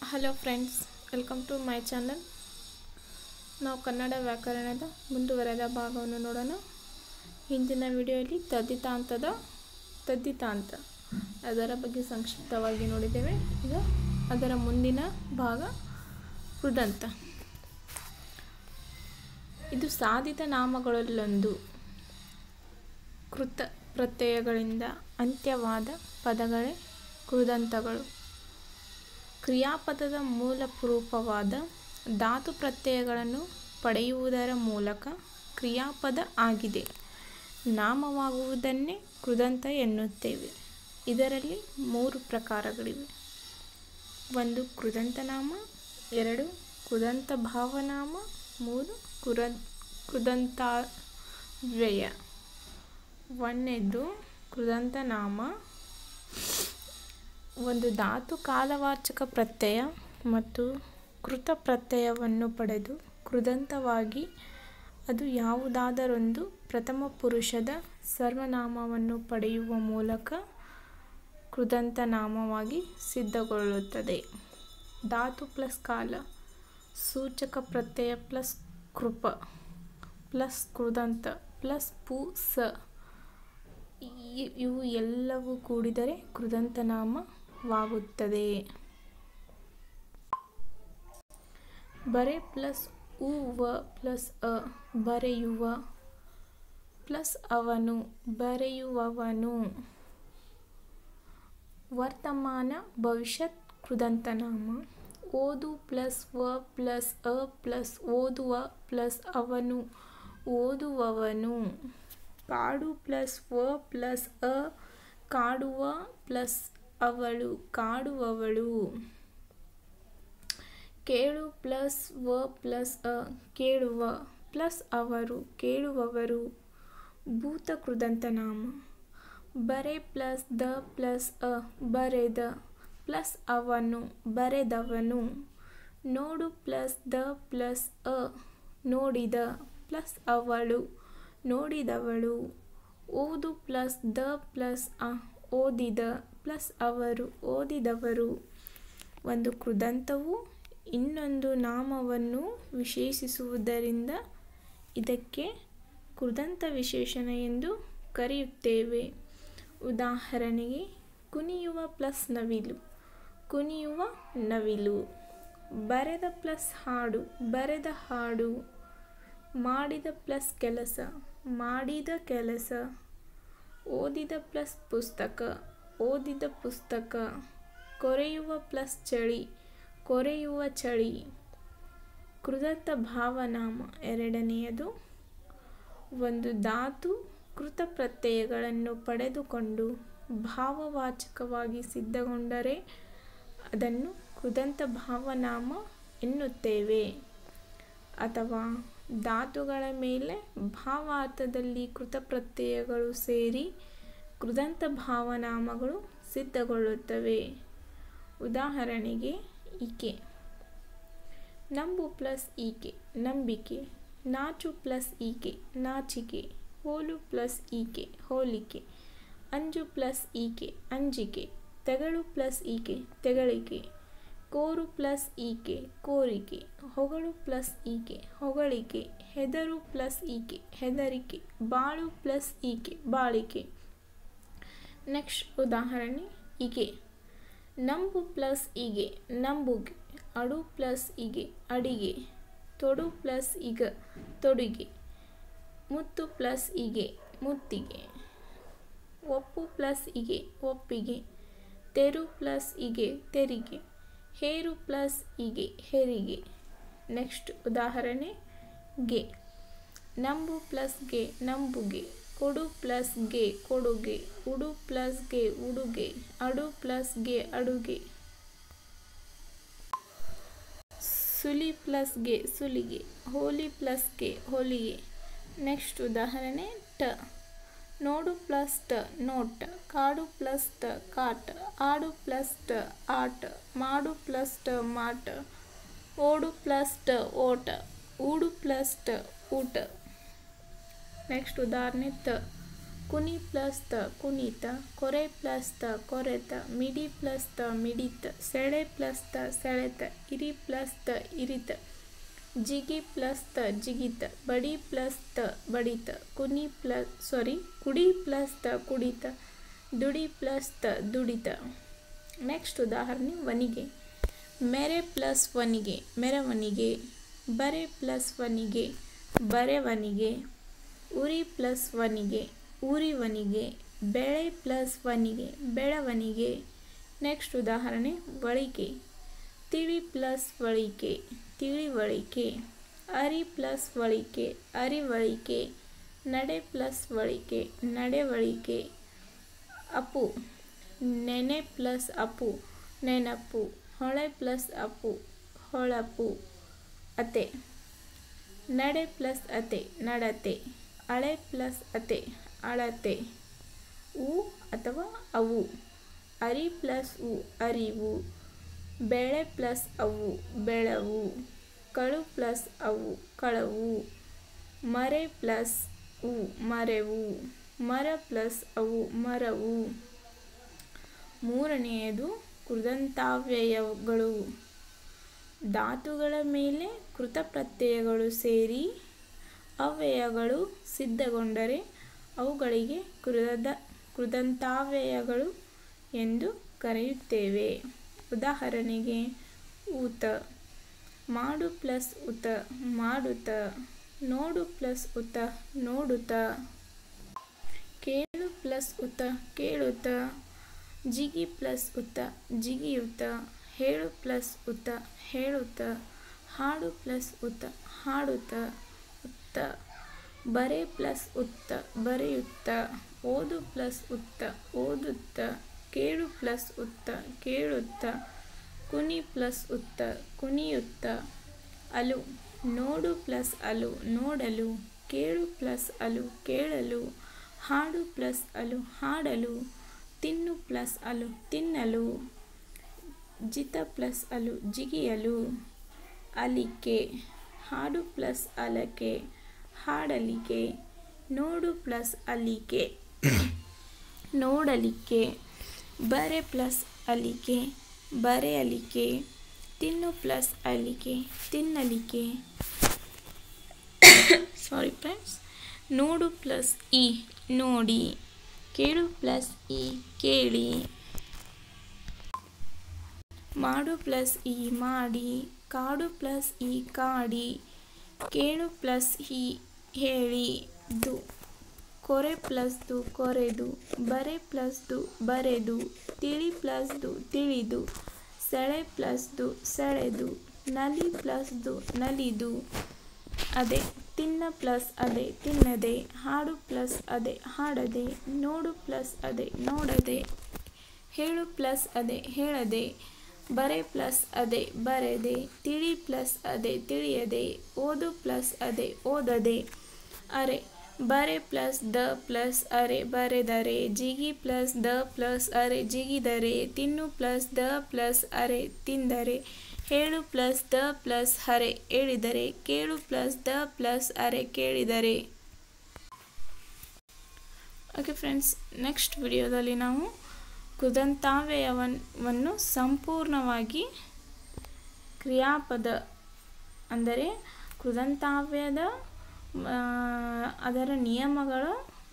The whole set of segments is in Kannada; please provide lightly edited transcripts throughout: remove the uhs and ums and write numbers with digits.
Hello friends, welcome to my channel. ನಾವು ಕನ್ನಡ ವ್ಯಾಕರಣದ ಮುಂದುವರೆದ ಭಾಗವನ್ನು ನೋಡೋಣ. ಹಿಂದಿನ ವಿಡಿಯೋಲಿ ತದ್ದಿತಾಂತ ಅದರ ಬಗ್ಗೆ ಸಂಕ್ಷಿಪ್ತವಾಗಿ ನೋಡಿದ್ದೇವೆ. ಈಗ ಅದರ ಮುಂದಿನ ಭಾಗ ಕೃದಂತ. ಇದು ಸಾಧಿತ ನಾಮಗಳಲ್ಲೊಂದು. ಕೃತ ಪ್ರತ್ಯಯಗಳಿಂದ ಅಂತ್ಯವಾದ ಪದಗಳೇ ಕೃದಂತಗಳು. ಕ್ರಿಯಾಪದದ ಮೂಲರೂಪವಾದ ಧಾತು ಪ್ರತ್ಯಯಗಳನ್ನು ಪಡೆಯುವುದರ ಮೂಲಕ ಕ್ರಿಯಾಪದ ಆಗಿದೆ ನಾಮವಾಗುವುದನ್ನೇ ಕೃದಂತ ಎನ್ನುತ್ತೇವೆ. ಇದರಲ್ಲಿ 3 ಪ್ರಕಾರಗಳಿವೆ. 1 ಕೃದಂತನಾಮ, 2 ಕೃದಂತ ಭಾವನಾಮ, 3 ಕೃದಂತಾವ್ಯಯ. 1ನೇದು ಕೃದಂತನಾಮ. ಒಂದು ಧಾತು ಕಾಲವಾಚಕ ಪ್ರತ್ಯಯ ಮತ್ತು ಕೃತ ಪ್ರತ್ಯಯವನ್ನು ಪಡೆದು ಕೃದಂತವಾಗಿ ಅದು ಯಾವುದಾದರೊಂದು ಪ್ರಥಮ ಪುರುಷದ ಸರ್ವನಾಮವನ್ನು ಪಡೆಯುವ ಮೂಲಕ ಕೃದಂತನಾಮವಾಗಿ ಸಿದ್ಧಗೊಳ್ಳುತ್ತದೆ. ಧಾತು ಪ್ಲಸ್ ಕಾಲ, ಸೂಚಕ ಪ್ರತ್ಯಯ ಪ್ಲಸ್ ಕೃಪ ಪ್ಲಸ್ ಕೃದಂತ ಪ್ಲಸ್ ಪುಸ ಇವು ಎಲ್ಲವೂ ಕೂಡಿದರೆ ಕೃದಂತನಾಮವಾಗುತ್ತದೆ. ಬರೆ ಪ್ಲಸ್ ಉವ ಪ್ಲಸ್ ಅ ಬರೆಯುವ ಪ್ಲಸ್ ಅವನು ಬರೆಯುವವನು. ವರ್ತಮಾನ ಭವಿಷ್ಯತ್ ಕೃದಂತನಾಮ. ಓದು ಪ್ಲಸ್ ವ ಪ್ಲಸ್ ಅ ಪ್ಲಸ್ ಓದುವ ಪ್ಲಸ್ ಅವನು ಓದುವವನು. ಕಾಡು ಪ್ಲಸ್ ವ ಪ್ಲಸ್ ಅ ಕಾಡುವ ಪ್ಲಸ್ ಅವಳು ಕಾಡುವವಳು. ಕೇಳು ಪ್ಲಸ್ ವ ಪ್ಲಸ್ ಅ ಕೇಳುವ ಪ್ಲಸ್ ಅವರು ಕೇಳುವವರು. ಭೂತ ಕೃದಂತನಾಮ. ಬರೆ ಪ್ಲಸ್ ದ ಪ್ಲಸ್ ಅ ಬರೆದ ಪ್ಲಸ್ ಅವನು ಬರೆದವನು. ನೋಡು ಪ್ಲಸ್ ದ ಪ್ಲಸ್ ಅ ನೋಡಿದ ಪ್ಲಸ್ ಅವಳು ನೋಡಿದವಳು. ಓದು ಪ್ಲಸ್ ದ ಪ್ಲಸ್ ಅ ಓದಿದ ಪ್ಲಸ್ ಅವರು ಓದಿದವರು. ಒಂದು ಕೃದಂತವು ಇನ್ನೊಂದು ನಾಮವನ್ನು ವಿಶೇಷಿಸುವುದರಿಂದ ಇದಕ್ಕೆ ಕೃದಂತ ವಿಶೇಷಣ ಎಂದು ಕರೆಯುತ್ತೇವೆ. ಉದಾಹರಣೆಗೆ, ಕುಣಿಯುವ ಪ್ಲಸ್ ನವಿಲು ಕುಣಿಯುವ ನವಿಲು. ಬರೆದ ಪ್ಲಸ್ ಹಾಡು ಬರೆದ ಹಾಡು. ಮಾಡಿದ ಪ್ಲಸ್ ಕೆಲಸ ಮಾಡಿದ ಕೆಲಸ. ಓದಿದ ಪ್ಲಸ್ ಪುಸ್ತಕ ಓದಿದ ಪುಸ್ತಕ. ಕೊರೆಯುವ ಪ್ಲಸ್ ಚಳಿ ಕೊರೆಯುವ ಚಳಿ. ಕೃದಂತ ಭಾವನಾಮ. 2ನೇಯದು, ಒಂದು ಧಾತು ಕೃತ ಪ್ರತ್ಯಯಗಳನ್ನು ಪಡೆದುಕೊಂಡು ಭಾವವಾಚಕವಾಗಿ ಸಿದ್ಧಗೊಂಡರೆ ಅದನ್ನು ಕೃದಂತ ಭಾವನಾಮ ಎನ್ನುತ್ತೇವೆ. ಅಥವಾ ಧಾತುಗಳ ಮೇಲೆ ಭಾವಾರ್ಥದಲ್ಲಿ ಕೃತ ಪ್ರತ್ಯಯಗಳು ಸೇರಿ ಕೃದಂತ ಭಾವನಾಮಗಳು ಸಿದ್ಧಗೊಳ್ಳುತ್ತವೆ. ಉದಾಹರಣೆಗೆ, ಈಕೆ. ನಂಬು ಪ್ಲಸ್ ಈಕೆ ನಂಬಿಕೆ. ನಾಚು ಪ್ಲಸ್ ಈಕೆ ನಾಚಿಕೆ. ಹೋಲು ಪ್ಲಸ್ ಈಕೆ ಹೋಲಿಕೆ. ಅಂಜು ಪ್ಲಸ್ ಈಕೆ ಅಂಜಿಕೆ. ತೆಗಳು ಪ್ಲಸ್ ಈಕೆ ತೆಗಳಿಕೆ. ಕೋರು ಪ್ಲಸ್ ಈಕೆ ಕೋರಿಕೆ. ಹೊಗಳು ಪ್ಲಸ್ ಈಕೆ ಹೊಗಳಿಕೆ. ಹೆದರು ಪ್ಲಸ್ ಈಕೆ ಹೆದರಿಕೆ. ಬಾಳು ಪ್ಲಸ್ ಈಕೆ ಬಾಳಿಕೆ. ನೆಕ್ಸ್ಟ್ ಉದಾಹರಣೆ, ಈಗೆ. ನಂಬು ಪ್ಲಸ್ ಈಗೆ ನಂಬುಗೆ. ಅಡು ಪ್ಲಸ್ ಈಗೆ ಅಡಿಗೆ. ತೊಡು ಪ್ಲಸ್ ಈಗ ತೊಡುಗೆ. ಮುತ್ತು ಪ್ಲಸ್ ಈಗೆ ಮುತ್ತಿಗೆ. ಒಪ್ಪು ಪ್ಲಸ್ ಈಗೆ ಒಪ್ಪಿಗೆ. ತೆರು ಪ್ಲಸ್ ಈಗೆ ತೆರಿಗೆ. ಹೇರು ಪ್ಲಸ್ ಈಗೆ ಹೆರಿಗೆ. ನೆಕ್ಸ್ಟ್ ಉದಾಹರಣೆ, ಗೆ. ನಂಬು ಪ್ಲಸ್ ಗೆ ನಂಬುಗೆ. ಕೊಡು ಪ್ಲಸ್ ಗೆ ಕೊಡುಗೆ. ಉಡು ಪ್ಲಸ್ ಗೆ ಉಡುಗೆ. ಅಡು ಪ್ಲಸ್ ಗೆ ಅಡುಗೆ. ಸುಲಿ ಪ್ಲಸ್ ಗೆ ಸುಲಿಗೆ. ಹೋಲಿ ಪ್ಲಸ್ ಗೆ ಹೋಲಿಗೆ. ನೆಕ್ಸ್ಟ್ ಉದಾಹರಣೆ, ಟ. ನೋಡು ಪ್ಲಸ್ ಟ ನೋಟ. ಕಾಡು ಪ್ಲಸ್ ಟ ಕಾಟ. ಆಡು ಪ್ಲಸ್ ಟ ಆಟ. ಮಾಡು ಪ್ಲಸ್ ಟ ಮಾಟ. ಓಡು ಪ್ಲಸ್ ಟ ಓಟ. ಊಡು ಪ್ಲಸ್ ಟ ಊಟ. ನೆಕ್ಸ್ಟ್ ಉದಾಹರಣೆ, ತ. ಕುನಿ ಪ್ಲಸ್ ತ ಕುಣಿತ, ಕೊರೆ ಪ್ಲಸ್ ತ ಕೊರೆತ, ಮಿಡಿ ಪ್ಲಸ್ ತ ಮಿಡಿತ, ಸೆಳೆ ಪ್ಲಸ್ ತ ಸೆಳೆತ, ಇರಿ ಪ್ಲಸ್ ತ ಇರಿತ, ಜಿಗಿ ಪ್ಲಸ್ ತ ಜಿಗಿತ, ಬಡಿ ಪ್ಲಸ್ ತ ಬಡಿತ, ಕುಡಿ ಪ್ಲಸ್ ತ ಕುಡಿತ, ದುಡಿ ಪ್ಲಸ್ ತ ದುಡಿತ. ನೆಕ್ಸ್ಟ್ ಉದಾಹರಣೆ ವನಿಗೆ. ಮೆರೆ ಪ್ಲಸ್ ವನಿಗೆ ಮೆರವಣಿಗೆ, ಬರೆ ಪ್ಲಸ್ ವನಿಗೆ ಬರೆವನಿಗೆ, ಉರಿ ಪ್ಲಸ್ ವನಿಗೆ ಊರಿವನಿಗೆ, ಬೆಳೆ ಪ್ಲಸ್ ವನಿಗೆ ಬೆಳವನಿಗೆ. ನೆಕ್ಸ್ಟ್ ಉದಾಹರಣೆ ವಳಿಕೆ. ತಿಳಿ ಪ್ಲಸ್ ವಳಿಕೆ ತಿಳಿವಳಿಕೆ, ಅರಿ ಪ್ಲಸ್ ವಳಿಕೆ ಅರಿವಳಿಕೆ, ನಡೆ ಪ್ಲಸ್ ವಳಿಕೆ ನಡೆವಳಿಕೆ, ಅಪು ನೆನೆ ಪ್ಲಸ್ ಅಪು ನೆನಪು, ಹೊಳೆ ಪ್ಲಸ್ ಅಪು ಹೊಳಪು, ಅತೆ ನಡೆ ಪ್ಲಸ್ ಅತೆ ನಡತೆ, ಅಳೆ ಪ್ಲಸ್ ಅತೆ ಅಳತೆ, ಉ ಅಥವಾ ಅವು, ಅರಿ ಪ್ಲಸ್ ಉ ಅರಿವು, ಬೆಳೆ ಪ್ಲಸ್ ಅವು ಬೆಳವು, ಕಳು ಪ್ಲಸ್ ಅವು ಕಳವು, ಮರೆ ಪ್ಲಸ್ ಉ ಮರೆವು, ಮರ ಪ್ಲಸ್ ಅವು ಮರವು. ಮೂರನೆಯದು ಕೃದಂತಾವ್ಯಯಗಳು. ಧಾತುಗಳ ಮೇಲೆ ಕೃತಪ್ರತ್ಯಯಗಳು ಸೇರಿ ಅವ್ಯಯಗಳು ಸಿದ್ಧಗೊಂಡರೆ ಅವುಗಳಿಗೆ ಕೃದಂತಾವ್ಯಯಗಳು ಎಂದು ಕರೆಯುತ್ತೇವೆ. ಉದಾಹರಣೆಗೆ ಊತ, ಮಾಡು ಪ್ಲಸ್ ಉತ ಮಾಡುತ್ತ, ನೋಡು ಪ್ಲಸ್ ಉತ ನೋಡುತ್ತ, ಕೇಳು ಪ್ಲಸ್ ಉತ ಕೇಳುತ್ತ, ಜಿಗಿ ಪ್ಲಸ್ ಉತ ಜಿಗಿಯುತ್ತ, ಹೇಳು ಪ್ಲಸ್ ಉತ ಹೇಳುತ್ತ, ಹಾಡು ಪ್ಲಸ್ ಉತ ಹಾಡುತ್ತ ಉತ್ತ, ಬರೆ ಪ್ಲಸ್ ಉತ್ತ ಬರೆಯುತ್ತ, ಓದು ಪ್ಲಸ್ ಉತ್ತ ಓದುತ್ತ, ಕೇಳು ಪ್ಲಸ್ ಉತ್ತ ಕೇಳುತ್ತ, ಕುನಿ ಪ್ಲಸ್ ಉತ್ತ ಕುಣಿಯುತ್ತ, ಅಲು ನೋಡು ಪ್ಲಸ್ ಅಲು ನೋಡಲು, ಕೇಳು ಪ್ಲಸ್ ಅಲು ಕೇಳಲು, ಹಾಡು ಪ್ಲಸ್ ಅಲು ಹಾಡಲು, ತಿನ್ನು ಪ್ಲಸ್ ಅಲು ತಿನ್ನಲು, ಜಿತ ಪ್ಲಸ್ ಅಲು ಜಿಗಿಯಲು, ಅಲಿಕೆ ಹಾಡು ಪ್ಲಸ್ ಅಲಕೆ ಹಾಡಲಿಕೆ, ನೋಡು ಪ್ಲಸ್ ಅಲಿಕೆ ನೋಡಲಿಕೆ, ಬರೆ ಪ್ಲಸ್ ಅಲಿಕೆ ಬರೆಯಲಿಕೆ, ತಿನ್ನು ಪ್ಲಸ್ ಅಲಿಕೆ ತಿನ್ನಲಿಕೆ. Sorry friends. ನೋಡು ಪ್ಲಸ್ ಇ ನೋಡಿ, ಕೇಳು ಪ್ಲಸ್ ಇ ಕೇಳಿ, ಮಾಡು ಪ್ಲಸ್ ಇ ಮಾಡಿ, ಕಾಡು ಪ್ಲಸ್ ಇ ಕಾಡಿ, ಕೇಳು ಪ್ಲಸ್ ಇ ಹೇಳಿ, ಕೊರೆ ಪ್ಲಸ್ ದು ಕೊರೆದು, ಬರೆ ಪ್ಲಸ್ ದು ಬರೆದು, ತಿಳಿ ಪ್ಲಸ್ ದು ತಿಳಿದು, ಸೆಳೆ ಪ್ಲಸ್ ದು ಸೆಳೆದು, ನಲಿ ಪ್ಲಸ್ ದು ನಲಿದು, ಅದೆ ತಿನ್ನ ಪ್ಲಸ್ ಅದೆ ತಿನ್ನದೆ, ಹಾಡು ಪ್ಲಸ್ ಅದೆ ಹಾಡದೆ, ನೋಡು ಪ್ಲಸ್ ಅದೆ ನೋಡದೆ, ಹೇಳು ಪ್ಲಸ್ ಅದೆ ಹೇಳದೆ, ಬರೆ ಪ್ಲಸ್ ಅದೆ ಬರೆದೆ, ತಿಳಿ ಪ್ಲಸ್ ಅದೆ ತಿಳಿಯದೆ, ಓದು ಪ್ಲಸ್ ಅದೆ ಓದದೆ, ಅರೆ ಬರೆ ಪ್ಲಸ್ ದ ಪ್ಲಸ್ ಅರೆ ಬರೆದರೆ, ಜಿಗಿ ಪ್ಲಸ್ ದ ಪ್ಲಸ್ ಅರೆ ಜಿಗಿದರೆ, ತಿನ್ನು ಪ್ಲಸ್ ದ ಪ್ಲಸ್ ಅರೆ ತಿಂದರೆ, ಹೇಳು ಪ್ಲಸ್ ದ ಪ್ಲಸ್ ಅರೆ ಹೇಳಿದರೆ, ಕೇಳು ಪ್ಲಸ್ ದ ಪ್ಲಸ್ ಅರೆ ಕೇಳಿದರೆ. ಓಕೆ ಫ್ರೆಂಡ್ಸ್, ನೆಕ್ಸ್ಟ್ ವಿಡಿಯೋದಲ್ಲಿ ನಾವು ಕೃದಂತಾವ್ಯಯವನ್ನು ಸಂಪೂರ್ಣವಾಗಿ ಕ್ರಿಯಾಪದ ಅಂದರೆ ಕೃದಂತಾವ್ಯಯದ ಅದರ ನಿಯಮಗಳು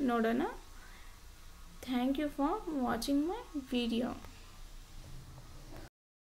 ನೋಡೋಣ. Thank you for watching my video.